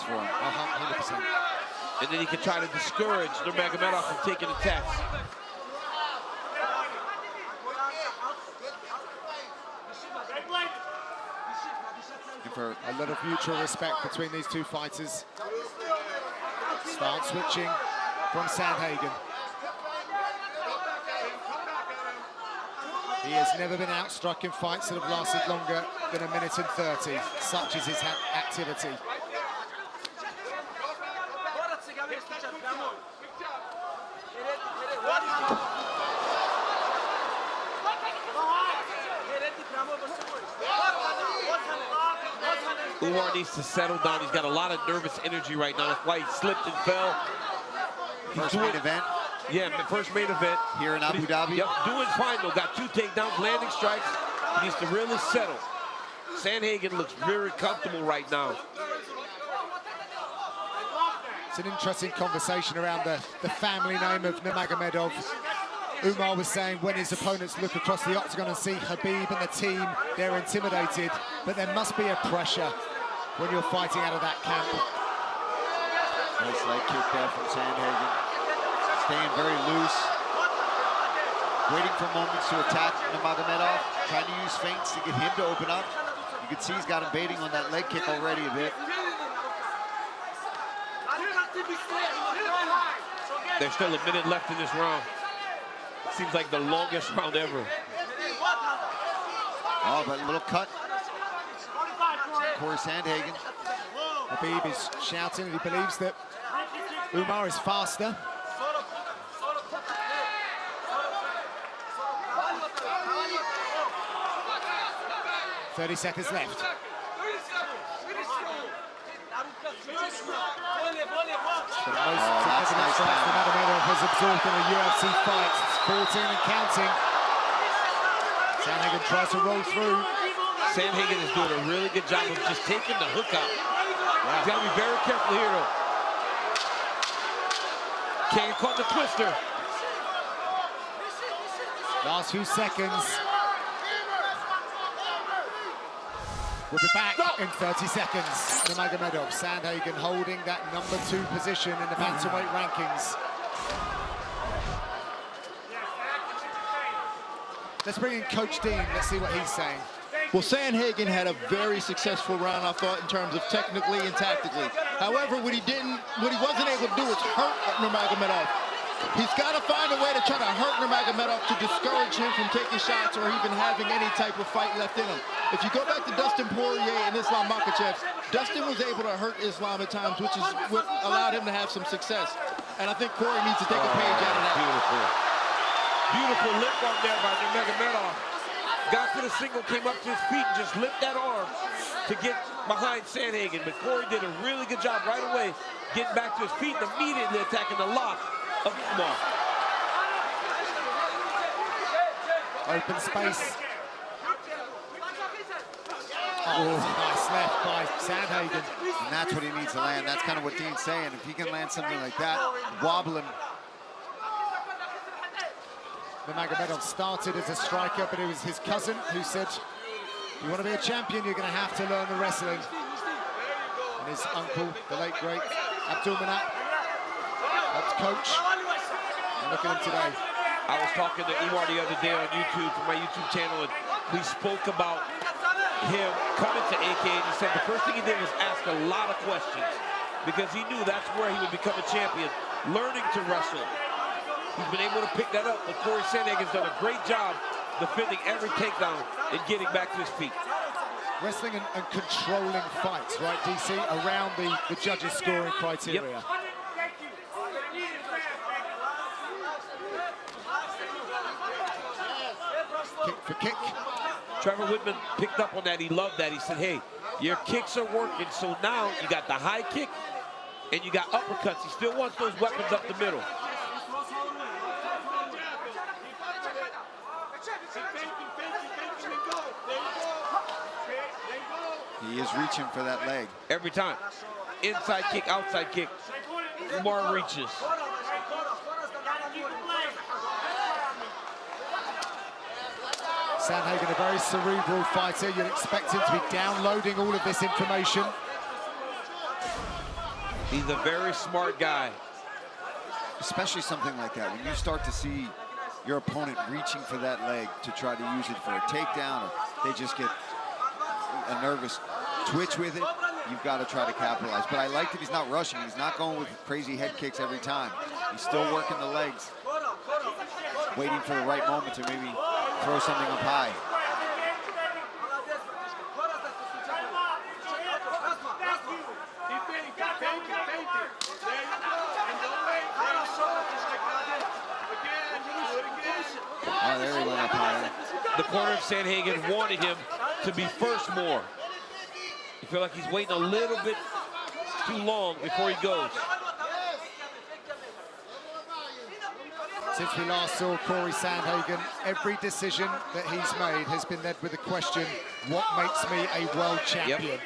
shots for him. 100%. And then he can try to discourage Nurmagomedov from taking attacks. For a lot of mutual respect between these two fighters. Start switching from Sandhagen. He has never been outstruck in fights that have lasted longer than 1 minute and 30. Such is his activity. Umar needs to settle down. He's got a lot of nervous energy right now. That's why he slipped and fell. First main event. Yeah, first main event. Here in Abu Dhabi. Yep, doing fine though. Got 2 takedowns, landing strikes. He needs to really settle. Sandhagen looks very comfortable right now. It's an interesting conversation around the family name of Nurmagomedov. Umar was saying when his opponents look across the octagon and see Khabib and the team, they're intimidated, but there must be a pressure when you're fighting out of that camp. Nice leg kick there from Sandhagen. Staying very loose. Waiting for moments to attack Nurmagomedov. Trying to use feints to get him to open up. You can see he's got him baiting on that leg kick already a bit. There's still a minute left in this round. Seems like the longest round ever. Oh, but a little cut. Corey Sandhagen. Khabib is shouting that he believes that Umar is faster. "30 seconds left. The most significant strikes Nurmagomedov has absorbed in a UFC fight. It's 14 and counting. Sandhagen tries to roll through. Sandhagen is doing a really good job of just taking the hook out. He's got to be very careful here, though. Can't get caught in the twister. Last few seconds. We'll be back in 30 seconds. Nurmagomedov, Sandhagen holding that #2 position in the bantamweight rankings. Let's bring in Coach Dean. Let's see what he's saying. Well, Sandhagen had a very successful round, I thought, in terms of technically and tactically. However, what he wasn't able to do was hurt Nurmagomedov. He's got to find a way to try to hurt Nurmagomedov to discourage him from taking shots or even having any type of fight left in him. If you go back to Dustin Poirier and Islam Makhachev, Dustin was able to hurt Islam at times, which is what allowed him to have some success. And I think Corey needs to take a page out of that. Beautiful. Beautiful lip on there by Nurmagomedov. Got to the single, came up to his feet, and just lift that arm to get behind Sandhagen. But Corey did a really good job right away, getting back to his feet and immediately attacking the lock of Umar. Open space. Oh, nice left by Sandhagen. And that's what he needs to land. That's kind of what Dean's saying. If he can land something like that, wobble him. Nurmagomedov started as a striker, but it was his cousin who said, "You want to be a champion, you're going to have to learn the wrestling." And his uncle, the late great Abdulmanap, helped coach. And look at him today. I was talking to Umar the other day on YouTube, for my YouTube channel, and we spoke about him coming to AK, and he said the first thing he did was ask a lot of questions because he knew that's where he would become a champion, learning to wrestle. He's been able to pick that up, but Corey Sandhagen's done a great job defending every takedown and getting back to his feet. Wrestling and controlling fights, right, DC, around the judges' scoring criteria. Yep. Kick for kick. Trevor Whitman picked up on that. He loved that. He said, hey, your kicks are working, so now you got the high kick and you got uppercuts. He still wants those weapons up the middle. He is reaching for that leg. Every time. Inside kick, outside kick. Umar reaches. Sandhagen, a very cerebral fighter. You'd expect him to be downloading all of this information. He's a very smart guy. Especially something like that, when you start to see your opponent reaching for that leg to try to use it for a takedown, or they just get a nervous twitch with it, you've got to try to capitalize. But I like that he's not rushing. He's not going with crazy head kicks every time. He's still working the legs, waiting for the right moment to maybe throw something up high. Oh, there he went up higher. The corner of Sandhagen wanted him to be first more. You feel like he's waiting a little bit too long before he goes. Since we last saw Corey Sandhagen, every decision that he's made has been led with the question, what makes me a world champion? Yep.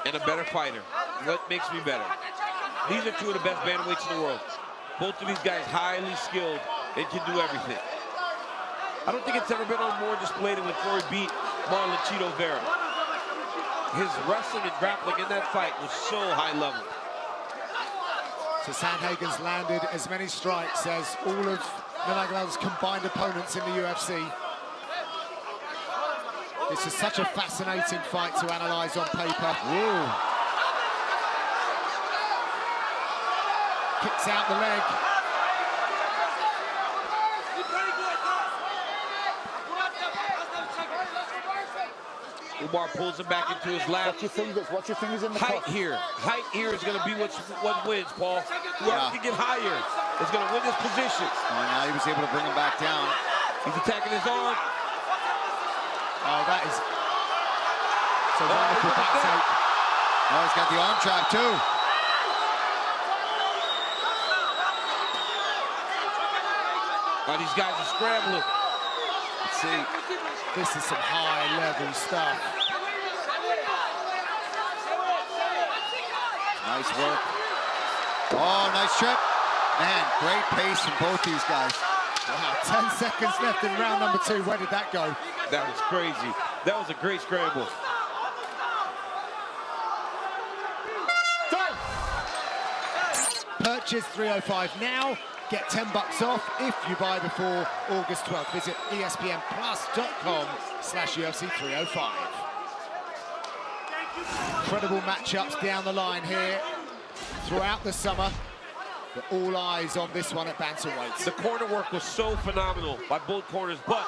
And a better fighter. What makes me better? These are two of the best bantamweights in the world. Both of these guys highly skilled and can do everything. I don't think it's ever been on more display than when Corey beat Marlon Chito Vera. His wrestling and grappling in that fight was so high level. So Sandhagen's landed as many strikes as all of Nurmagomedov's combined opponents in the UFC. This is such a fascinating fight to analyze on paper. Ooh. Kicks out the leg. Umar pulls him back into his lap. Watch your fingers in the Height cuff. here. Height here is going to be what wins, Paul. Whoever can get higher is going to win this position. Oh, now he was able to bring him back down. He's attacking his arm. Oh, that is a wonderful back take. Oh, he's got the arm trap too. Oh, these guys are scrambling. Let's see. This is some high-level stuff. Nice work. Oh, nice trip. Man, great pace from both these guys. Wow, 10 seconds left in round number 2. Where did that go? That was crazy. That was a great scramble. Purchase 305 now. Get $10 off if you buy before August 12th. Visit espnplus.com/UFC 305. Incredible matchups down the line here throughout the summer. But all eyes on this one at bantamweight. The corner work was so phenomenal by both corners, but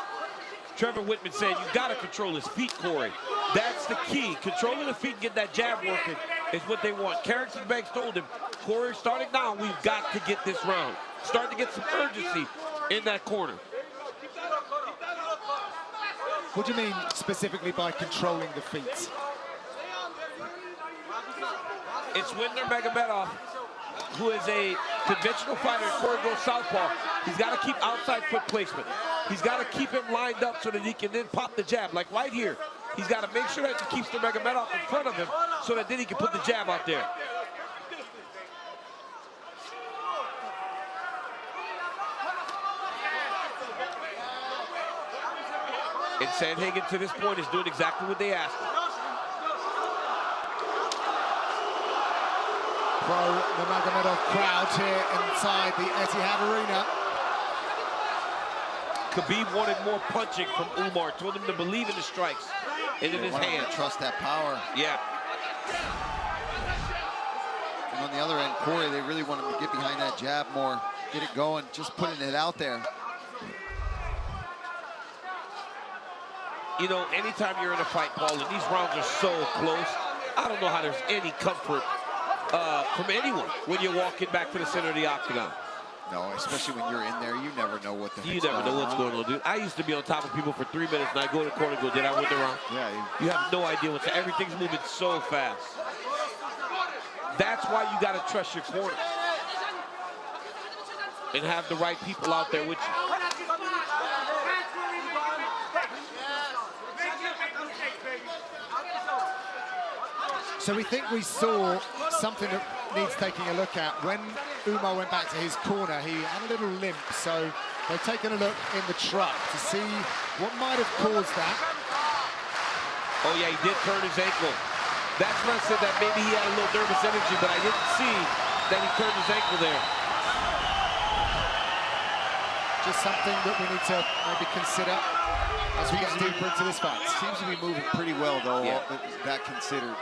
Trevor Whitman said, you got to control his feet, Corey. That's the key. Controlling the feet and get that jab working is what they want. Carrington Banks told him, Corey, starting now, we've got to get this round. Start to get some urgency in that corner. What do you mean specifically by controlling the feet? It's when Nurmagomedov, who is a conventional fighter, Corey goes southpaw, he's got to keep outside foot placement. He's got to keep him lined up so that he can then pop the jab, like right here. He's got to make sure that he keeps Nurmagomedov in front of him so that then he can put the jab out there. And Sandhagen, to this point, is doing exactly what they asked him. Pro-Nurmagomedov crowd here inside the Etihad Arena. Khabib wanted more punching from Umar, told him to believe in the strikes and in his hand. Trust that power. Yeah. And on the other end, Corey, they really want him to get behind that jab more, get it going, just putting it out there. You know, anytime you're in a fight, Paul, and these rounds are so close, I don't know how there's any comfort from anyone when you're walking back to the center of the octagon. No, especially when you're in there, you never know what the You never know what's going on, dude. I used to be on top of people for 3 minutes, and I go to the corner and go, did I win the round? Yeah. You have no idea what's everything's moving so fast. That's why you got to trust your corner and have the right people out there with you. So we think we saw something that needs taking a look at. When Umar went back to his corner, he had a little limp, so they've taken a look in the truck to see what might have caused that. Oh yeah, he did turn his ankle. That's when I said that maybe he had a little nervous energy, but I didn't see that he turned his ankle there. Just something that we need to maybe consider as we get deeper into this fight. Seems to be moving pretty well, though, Yeah. that considered.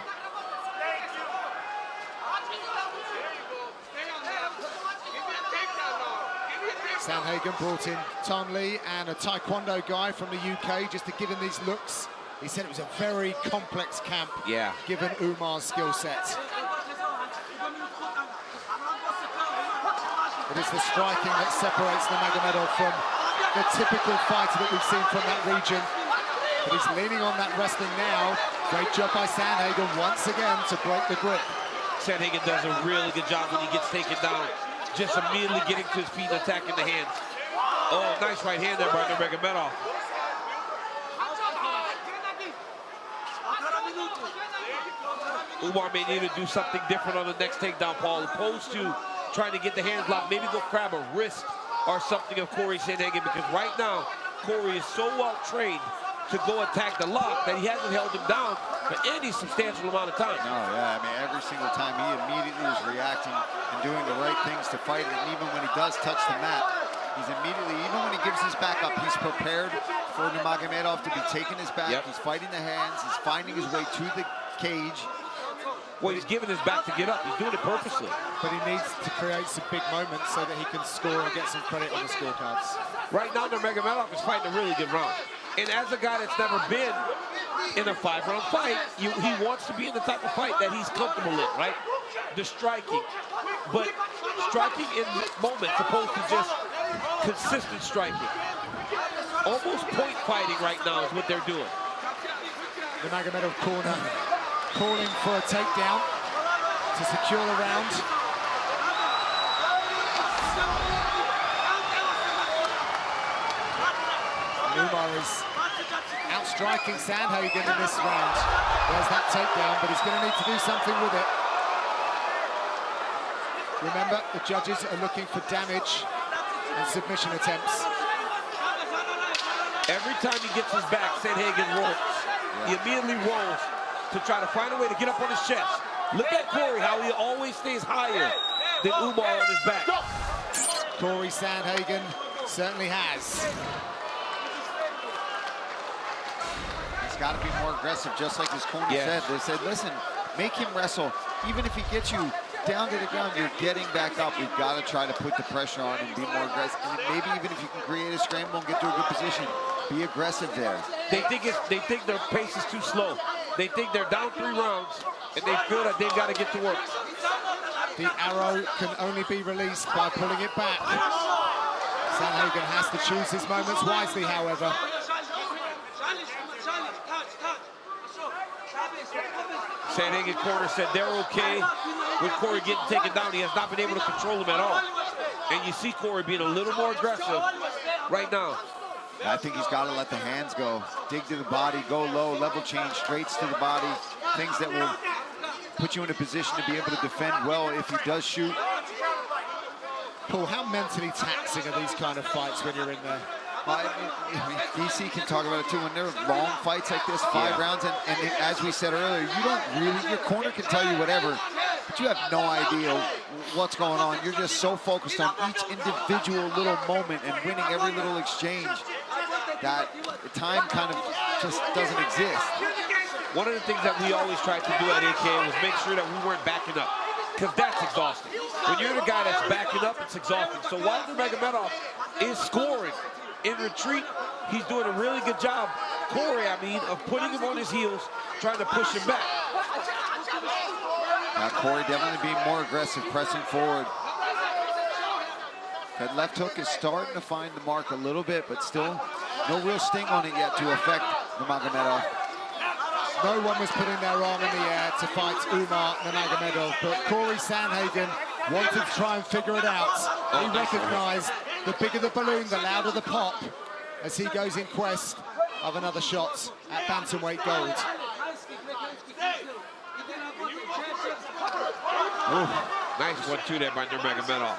Sandhagen brought in Ton Lee and a Taekwondo guy from the UK just to give him these looks. He said it was a very complex camp, Yeah. given Umar's skill set. It is the striking that separates Nurmagomedov from the typical fighter that we've seen from that region. But he's leaning on that wrestling now. Great job by Sandhagen once again to break the grip. Sandhagen does a really good job when he gets taken down. Just immediately getting to his feet and attacking the hands. Oh, nice right hand there by Nurmagomedov. Umar may need to do something different on the next takedown, Paul, opposed to trying to get the hands locked. Maybe go grab a wrist or something of Corey Sandhagen, because right now, Corey is so well trained to go attack the lock that he hasn't held him down for any substantial amount of time. No, yeah, I mean, every single time he immediately is reacting and doing the right things to fight it. And even when he does touch the mat, he's immediately, even when he gives his back up, he's prepared for Nurmagomedov to be taking his back. Yep. He's fighting the hands. He's finding his way to the cage. Well, he's giving his back to get up. He's doing it purposely. But he needs to create some big moments so that he can score and get some credit on the scorecards. Right now, Nurmagomedov is fighting a really good round. And as a guy that's never been in a 5-round fight, he wants to be in the type of fight that he's comfortable in, right? The striking. But striking in moments opposed to just consistent striking. Almost point fighting right now is what they're doing. The Nurmagomedov corner calling for a takedown to secure the round. Umar is outstriking Sandhagen in this round. There's that takedown, but he's going to need to do something with it. Remember, the judges are looking for damage and submission attempts. Every time he gets his back, Sandhagen rolls. He immediately rolls to try to find a way to get up on his chest. Look at Corey, how he always stays higher than Umar on his back. Corey Sandhagen certainly has. He's got to be more aggressive, just like his corner said. They said, listen, make him wrestle. Even if he gets you down to the ground, you're getting back up. We've got to try to put the pressure on and be more aggressive. And maybe even if you can create a scramble and get to a good position, be aggressive there. They think their pace is too slow. They think they're down 3 rounds, and they feel that they've got to get to work. The arrow can only be released by pulling it back. Sandhagen has to choose his moments wisely, however. Sandhagen corner said they're okay with Corey getting taken down. He has not been able to control him at all. And you see Corey being a little more aggressive right now. I think he's got to let the hands go. Dig to the body, go low, level change, straights to the body. Things that will put you in a position to be able to defend well if he does shoot. Paul, how mentally taxing are these kind of fights when you're in there? Well, I mean, DC can talk about it too. When they're long fights like this, 5 rounds, and as we said earlier, you don't really, your corner can tell you whatever, but you have no idea what's going on. You're just so focused on each individual little moment and winning every little exchange that time kind of just doesn't exist. One of the things that we always tried to do at AK was make sure that we weren't backing up, because that's exhausting. When you're the guy that's backing up, it's exhausting. So while Nurmagomedov is scoring in retreat, he's doing a really good job, Corey, of putting him on his heels, trying to push him back. Now Corey definitely being more aggressive, pressing forward. That left hook is starting to find the mark a little bit, but still no real sting on it yet to affect Nurmagomedov. No one was putting their arm in the air to fight Umar Nurmagomedov, but Corey Sandhagen wanted to try and figure it out. He recognized the bigger the balloon, the louder the pop, as he goes in quest of another shot at bantamweight gold. Ooh, nice 1-2 there by Nurmagomedov.